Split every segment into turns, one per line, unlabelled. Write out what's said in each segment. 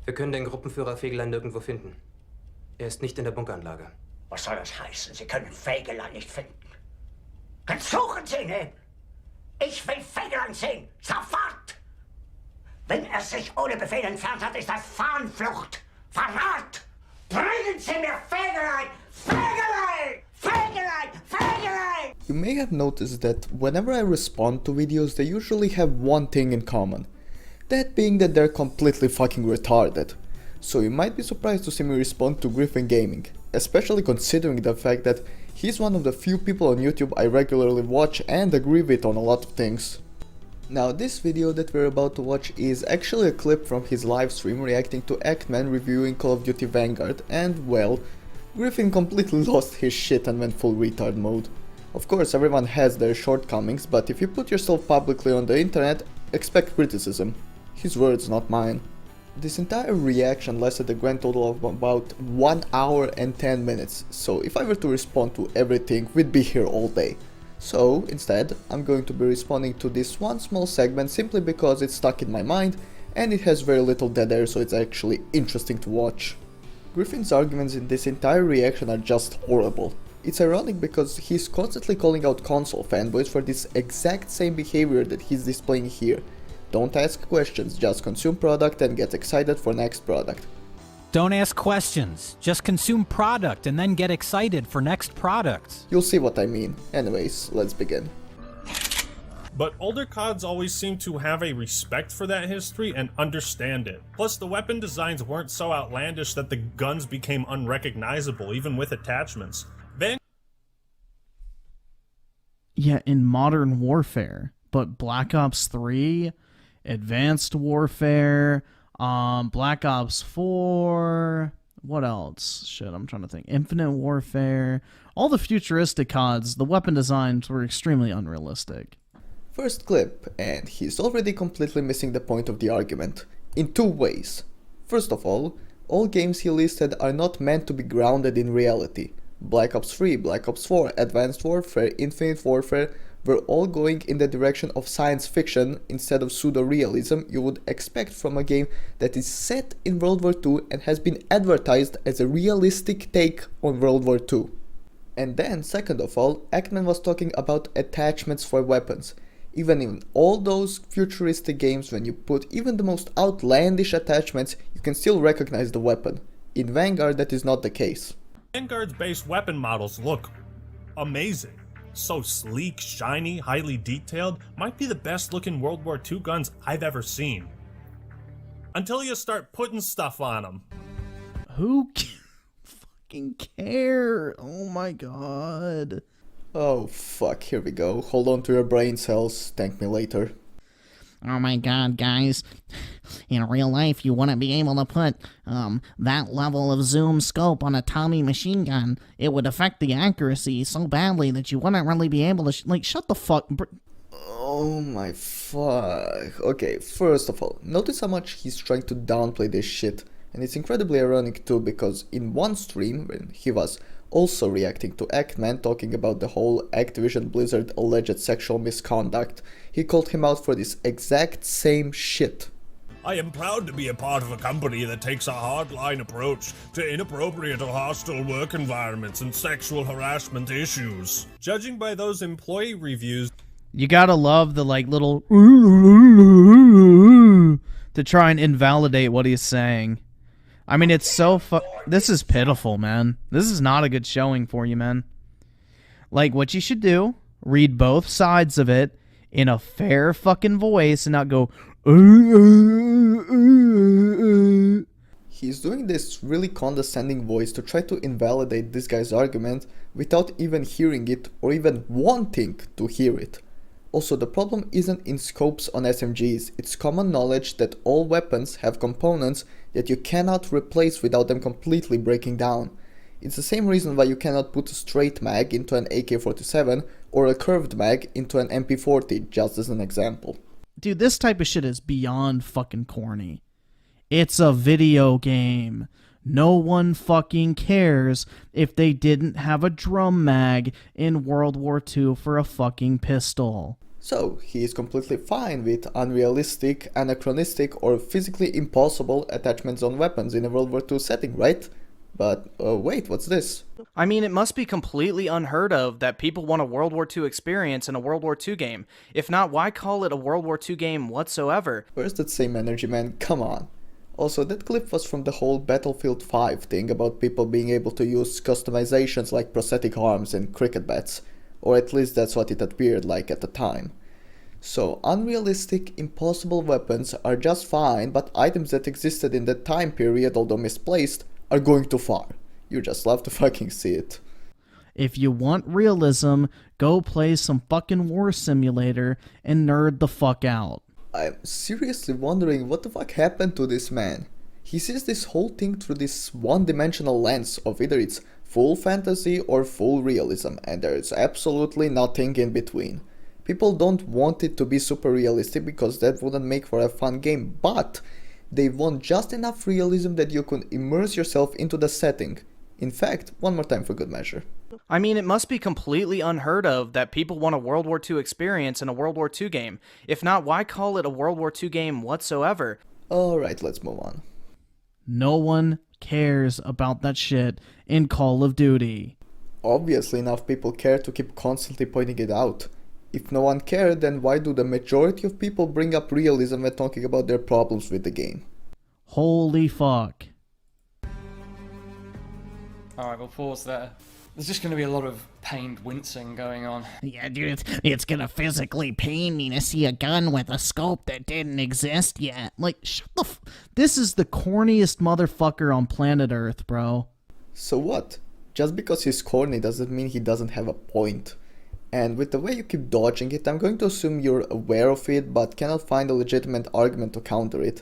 Wir können den Gruppenführer Fegelein nirgendwo finden. Er ist nicht in der Bunkeranlage.
Was soll das heißen? Sie können Fegelein nicht finden. Dann suchen Sie ihn! Ich will Fegelein sehen! Sofort! Wenn er sich ohne Befehl entfernt hat, ist das Fahnenflucht! Verrat! Bringen Sie mir Fegelein! Fegelein! Fegelein! Fegelein!
You may have noticed that whenever I respond to videos, they usually have one thing in common. That being that they're completely fucking retarded. So you might be surprised to see me respond to Griffin Gaming, especially considering the fact that he's one of the few people on YouTube I regularly watch and agree with on a lot of things. Now this video that we're about to watch is actually a clip from his livestream reacting to Act-Man reviewing Call of Duty Vanguard, and well, Griffin completely lost his shit and went full retard mode. Of course everyone has their shortcomings, but if you put yourself publicly on the internet, expect criticism. His words, not mine. This entire reaction lasted a grand total of about 1 hour and 10 minutes, so if I were to respond to everything, we'd be here all day. So, instead, I'm going to be responding to this one small segment simply because it's stuck in my mind and it has very little dead air, so it's actually interesting to watch. Griffin's arguments in this entire reaction are just horrible. It's ironic because he's constantly calling out console fanboys for this exact same behavior that he's displaying here. Don't ask questions, just consume product and get excited for next product.
Don't ask questions, just consume product and then get excited for next product.
You'll see what I mean. Anyways, let's begin.
But older CODs always seem to have a respect for that history and understand it. Plus, the weapon designs weren't so outlandish that the guns became unrecognizable, even with attachments.
Yeah, in Modern Warfare, but Black Ops 3, Advanced Warfare, Black Ops 4, what else? Shit, I'm trying to think. Infinite Warfare, all the futuristic CODs, the weapon designs were extremely unrealistic.
First clip, and he's already completely missing the point of the argument, in two ways. First of all games he listed are not meant to be grounded in reality. Black Ops 3, Black Ops 4, Advanced Warfare, Infinite Warfare were all going in the direction of science fiction instead of pseudo-realism you would expect from a game that is set in World War II and has been advertised as a realistic take on World War II. And then, second of all, Act-Man was talking about attachments for weapons. Even in all those futuristic games, when you put even the most outlandish attachments, you can still recognize the weapon. In Vanguard, that is not the case.
Vanguard's base weapon models look amazing. So sleek, shiny, highly detailed, might be the best looking World War II guns I've ever seen. Until you start putting stuff on them.
Who fucking care? Oh my god.
Oh fuck, here we go. Hold on to your brain cells, thank me later.
Oh my god, guys. In real life, you wouldn't be able to put, that level of zoom scope on a Tommy machine gun. It would affect the accuracy so badly that you wouldn't really be able to, like, shut the fuck...
Oh my fuck. Okay, first of all, notice how much he's trying to downplay this shit. And it's incredibly ironic too, because in one stream, when he was also reacting to Act-Man talking about the whole Activision Blizzard alleged sexual misconduct, he called him out for this exact same shit.
I am proud to be a part of a company that takes a hardline approach to inappropriate or hostile work environments and sexual harassment issues. Judging by those employee reviews,
You gotta love the, like, little... to try and invalidate what he's saying. I mean, it's so this is pitiful, man. This is not a good showing for you, man. Like, what you should do, read both sides of it in a fair fucking voice and not go...
He's doing this really condescending voice to try to invalidate this guy's argument without even hearing it or even wanting to hear it. Also, the problem isn't in scopes on SMGs, it's common knowledge that all weapons have components that you cannot replace without them completely breaking down. It's the same reason why you cannot put a straight mag into an AK-47 or a curved mag into an MP40, just as an example.
Dude, this type of shit is beyond fucking corny. It's a video game. No one fucking cares if they didn't have a drum mag in World War II for a fucking pistol.
So he is completely fine with unrealistic, anachronistic or physically impossible attachments on weapons in a World War II setting, right? But wait, what's this?
I mean, it must be completely unheard of that people want a World War II experience in a World War II game. If not, why call it a World War II game whatsoever?
Where's that same energy, man? Come on. Also, that clip was from the whole Battlefield 5 thing about people being able to use customizations like prosthetic arms and cricket bats. Or at least that's what it appeared like at the time. So, unrealistic, impossible weapons are just fine, but items that existed in that time period, although misplaced, are going too far. You just love to fucking see it.
If you want realism, go play some fucking War Simulator and nerd the fuck out.
I'm seriously wondering what the fuck happened to this man. He sees this whole thing through this one-dimensional lens of either it's full fantasy or full realism, and there's absolutely nothing in between. People don't want it to be super realistic because that wouldn't make for a fun game, but they want just enough realism that you can immerse yourself into the setting. In fact, one more time for good measure.
I mean, it must be completely unheard of that people want a World War II experience in a World War II game. If not, why call it a World War II game whatsoever?
Alright, let's move on.
No one cares about that shit in Call of Duty.
Obviously enough people care to keep constantly pointing it out. If no one cared, then why do the majority of people bring up realism when talking about their problems with the game?
Holy fuck.
Alright, we'll pause there. There's just going to be a lot of pained wincing going on.
Yeah, dude, it's gonna physically pain me to see a gun with a scope that didn't exist yet.
Like, shut the this is the corniest motherfucker on planet Earth, bro.
So what? Just because he's corny doesn't mean he doesn't have a point. And with the way you keep dodging it, I'm going to assume you're aware of it, but cannot find a legitimate argument to counter it.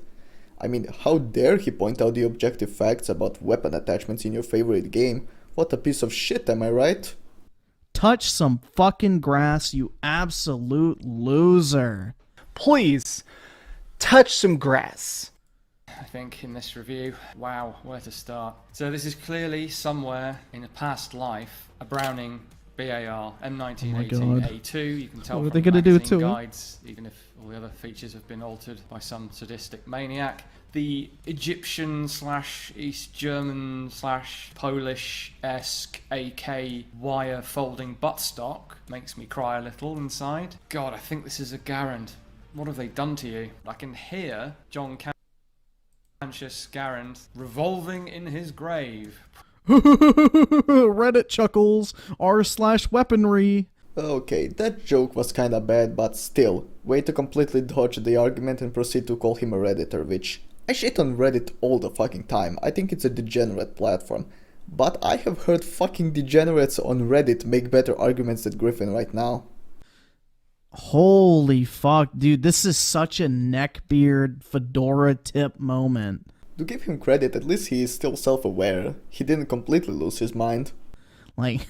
I mean, how dare he point out the objective facts about weapon attachments in your favorite game? What a piece of shit, am I right?
Touch some fucking grass, you absolute loser.
Please, touch some grass.
I think in this review, wow, where to start. So this is clearly somewhere in a past life, a Browning BAR M1918A2. You can tell
What are
from
they gonna do
magazine
to it?
guides, even if all the other features have been altered by some sadistic maniac. The Egyptian / East German / Polish-esque AK wire folding buttstock makes me cry a little inside. God, I think this is a Garand. What have they done to you? I can hear John Cancius Garand revolving in his grave.
Reddit chuckles, r/weaponry.
Okay, that joke was kinda bad, but still, way to completely dodge the argument and proceed to call him a Redditor, which I shit on Reddit all the fucking time. I think it's a degenerate platform. But I have heard fucking degenerates on Reddit make better arguments than Griffin right now.
Holy fuck, dude, this is such a neckbeard fedora tip moment.
To give him credit, at least he is still self-aware. He didn't completely lose his mind.
Like,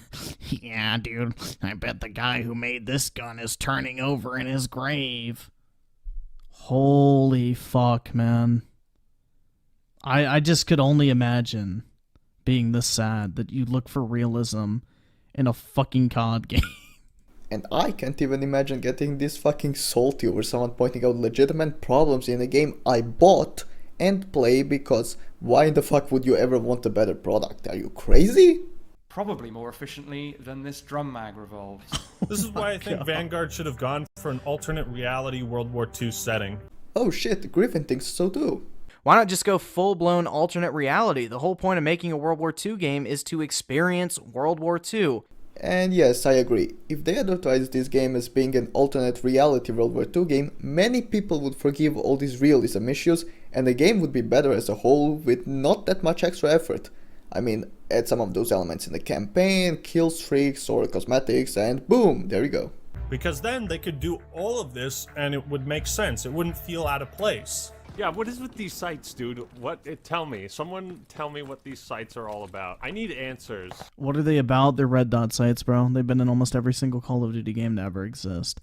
yeah, dude, I bet the guy who made this gun is turning over in his grave.
Holy fuck, man. I just could only imagine being this sad that you look for realism in a fucking COD game.
And I can't even imagine getting this fucking salty over someone pointing out legitimate problems in a game I bought and play, because why in the fuck would you ever want a better product? Are you crazy?
Probably more efficiently than this drum mag revolves.
This is why I think Vanguard should have gone for an alternate reality World War II setting.
Oh shit, Griffin thinks so too.
Why not just go full-blown alternate reality? The whole point of making a World War II game is to experience World War II.
And yes, I agree. If they advertised this game as being an alternate reality World War II game, many people would forgive all these realism issues, and the game would be better as a whole with not that much extra effort. I mean, add some of those elements in the campaign, kill streaks or cosmetics, and boom, there you go.
Because then they could do all of this and it would make sense. It wouldn't feel out of place.
Yeah, what is with these sites, dude? Tell me. Someone tell me what these sites are all about. I need answers.
What are they about? They're red dot sites, bro. They've been in almost every single Call of Duty game to ever exist.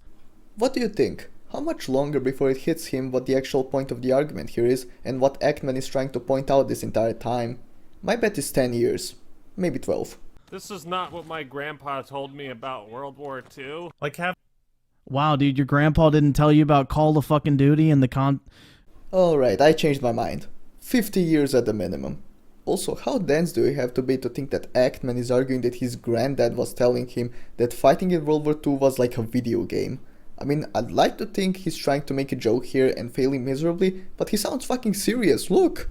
What do you think? How much longer before it hits him what the actual point of the argument here is, and what Ackman is trying to point out this entire time? My bet is 10 years. Maybe 12.
This is not what my grandpa told me about World War II.
Like have
Wow, dude, your grandpa didn't tell you about Call of fucking Duty and the
Alright, I changed my mind. 50 years at the minimum. Also, how dense do you have to be to think that Actman is arguing that his granddad was telling him that fighting in World War II was like a video game? I mean, I'd like to think he's trying to make a joke here and failing miserably, but he sounds fucking serious, look!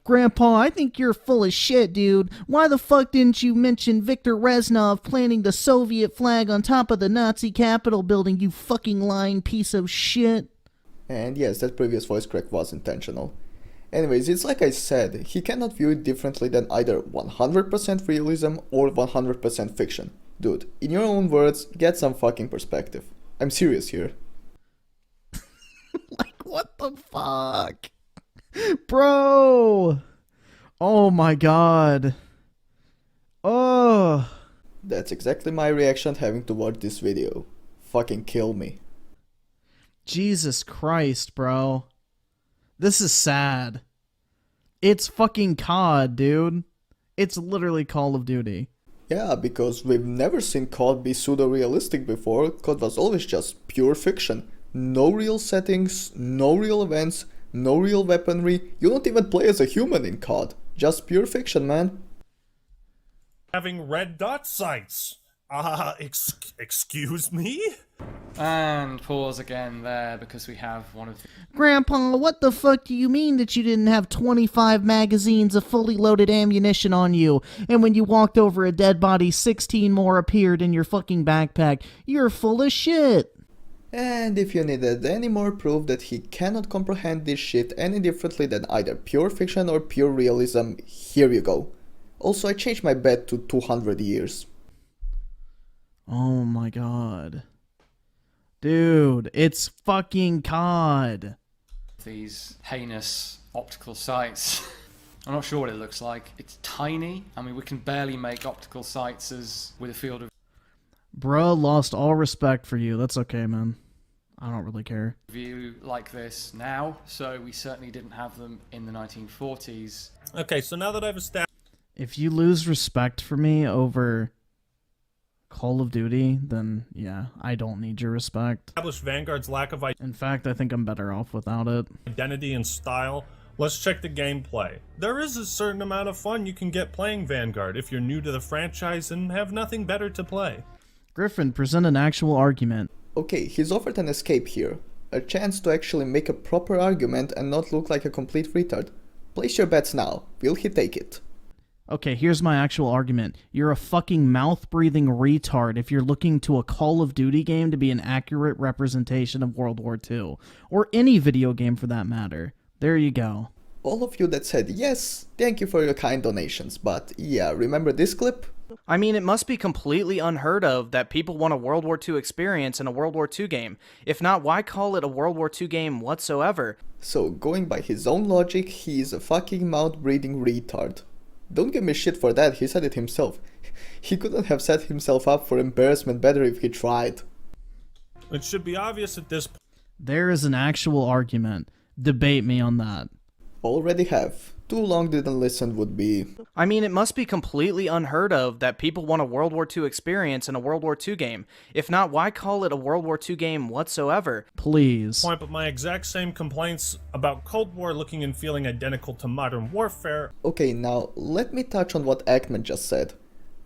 Grandpa, I think you're full of shit, dude. Why the fuck didn't you mention Viktor Reznov planting the Soviet flag on top of the Nazi Capitol building, you fucking lying piece of shit?
And yes, that previous voice crack was intentional. Anyways, it's like I said, he cannot view it differently than either 100% realism or 100% fiction. Dude, in your own words, get some fucking perspective. I'm serious here.
Like, what the fuck?
Bro! Oh my god. Oh.
That's exactly my reaction having to watch this video. Fucking kill me.
Jesus Christ, bro. This is sad. It's fucking COD, dude. It's literally Call of Duty.
Yeah, because we've never seen COD be pseudo-realistic before. COD was always just pure fiction. No real settings, no real events, no real weaponry. You don't even play as a human in COD. Just pure fiction, man.
Having red dot sights. Excuse me?
And pause again there because we have one of the...
Grandpa, what the fuck do you mean that you didn't have 25 magazines of fully loaded ammunition on you, and when you walked over a dead body, 16 more appeared in your fucking backpack? You're full of shit.
And if you needed any more proof that he cannot comprehend this shit any differently than either pure fiction or pure realism, here you go. Also, I changed my bet to 200 years.
Oh my god. Dude, it's fucking COD.
These heinous optical sights. I'm not sure what it looks like. It's tiny. I mean, we can barely make optical sights as with a field of
Bruh lost all respect for you. That's okay, man. I don't really care.
view like this now, so we certainly didn't have them in the 1940s.
Okay, so now that I've established...
If you lose respect for me over Call of Duty, then yeah, I don't need your respect.
Vanguard's lack of
In fact, I think I'm better off without it.
identity and style, let's check the gameplay. There is a certain amount of fun you can get playing Vanguard if you're new to the franchise and have nothing better to play.
Griffin, present an actual argument.
Okay, he's offered an escape here. A chance to actually make a proper argument and not look like a complete retard. Place your bets now. Will he take it?
Okay, here's my actual argument. You're a fucking mouth-breathing retard if you're looking to a Call of Duty game to be an accurate representation of World War II. Or any video game for that matter. There you go.
All of you that said yes, thank you for your kind donations, but yeah, remember this clip?
I mean, it must be completely unheard of that people want a World War II experience in a World War II game. If not, why call it a World War II game whatsoever?
So, going by his own logic, he is a fucking mouth-breathing retard. Don't give me shit for that, he said it himself. He couldn't have set himself up for embarrassment better if he tried.
It should be obvious at this point.
There is an actual argument. Debate me on that.
Already have. Too long didn't listen would be...
I mean, it must be completely unheard of that people want a World War II experience in a World War II game. If not, why call it a World War II game whatsoever?
Please.
But my exact same complaints about Cold War looking and feeling identical to Modern Warfare.
Okay, now let me touch on what Ackman just said.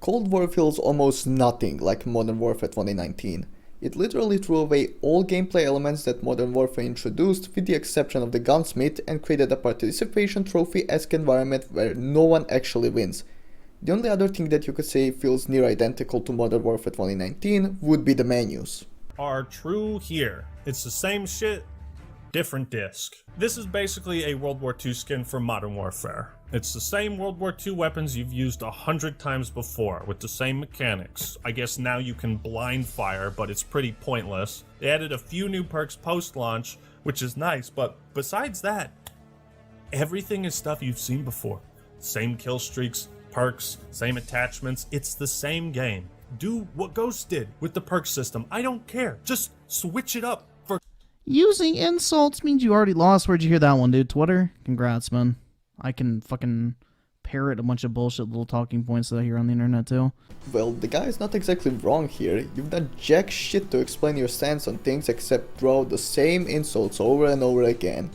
Cold War feels almost nothing like Modern Warfare 2019. It literally threw away all gameplay elements that Modern Warfare introduced with the exception of the gunsmith and created a participation trophy-esque environment where no one actually wins. The only other thing that you could say feels near identical to Modern Warfare 2019 would be the menus.
Are true here. It's the same shit, different disc. This is basically a World War II skin for Modern Warfare. It's the same World War II weapons you've used 100 times before, with the same mechanics. I guess now you can blind fire, but it's pretty pointless. They added a few new perks post-launch, which is nice, but besides that, everything is stuff you've seen before. Same kill streaks, perks, same attachments, it's the same game. Do what Ghost did with the perk system, I don't care, just switch it up for...
Using insults means you already lost. Where'd you hear that one, dude? Twitter? Congrats, man. I can fucking parrot a bunch of bullshit little talking points that I hear on the internet too.
Well, the guy is not exactly wrong here. You've done jack shit to explain your stance on things except throw out the same insults over and over again.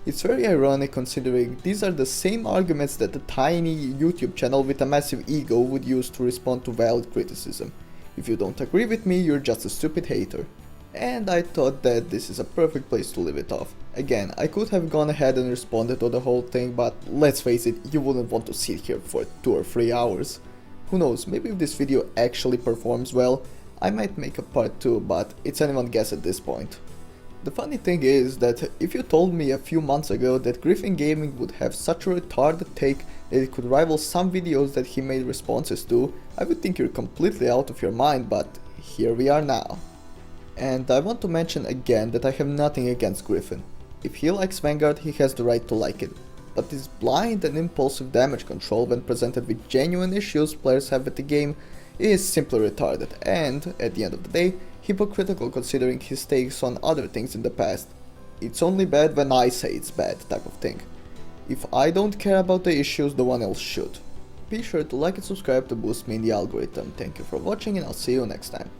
It's very ironic considering these are the same arguments that a tiny YouTube channel with a massive ego would use to respond to valid criticism. If you don't agree with me, you're just a stupid hater. And I thought that this is a perfect place to leave it off. Again, I could have gone ahead and responded to the whole thing, but let's face it, you wouldn't want to sit here for 2 or 3 hours. Who knows, maybe if this video actually performs well, I might make a part 2, but it's anyone's guess at this point. The funny thing is that if you told me a few months ago that Griffin Gaming would have such a retarded take that it could rival some videos that he made responses to, I would think you're completely out of your mind, but here we are now. And I want to mention again that I have nothing against Griffin. If he likes Vanguard, he has the right to like it. But his blind and impulsive damage control when presented with genuine issues players have with the game is simply retarded and, at the end of the day, hypocritical considering his takes on other things in the past. It's only bad when I say it's bad type of thing. If I don't care about the issues, no one else should. Be sure to like and subscribe to boost me in the algorithm. Thank you for watching and I'll see you next time.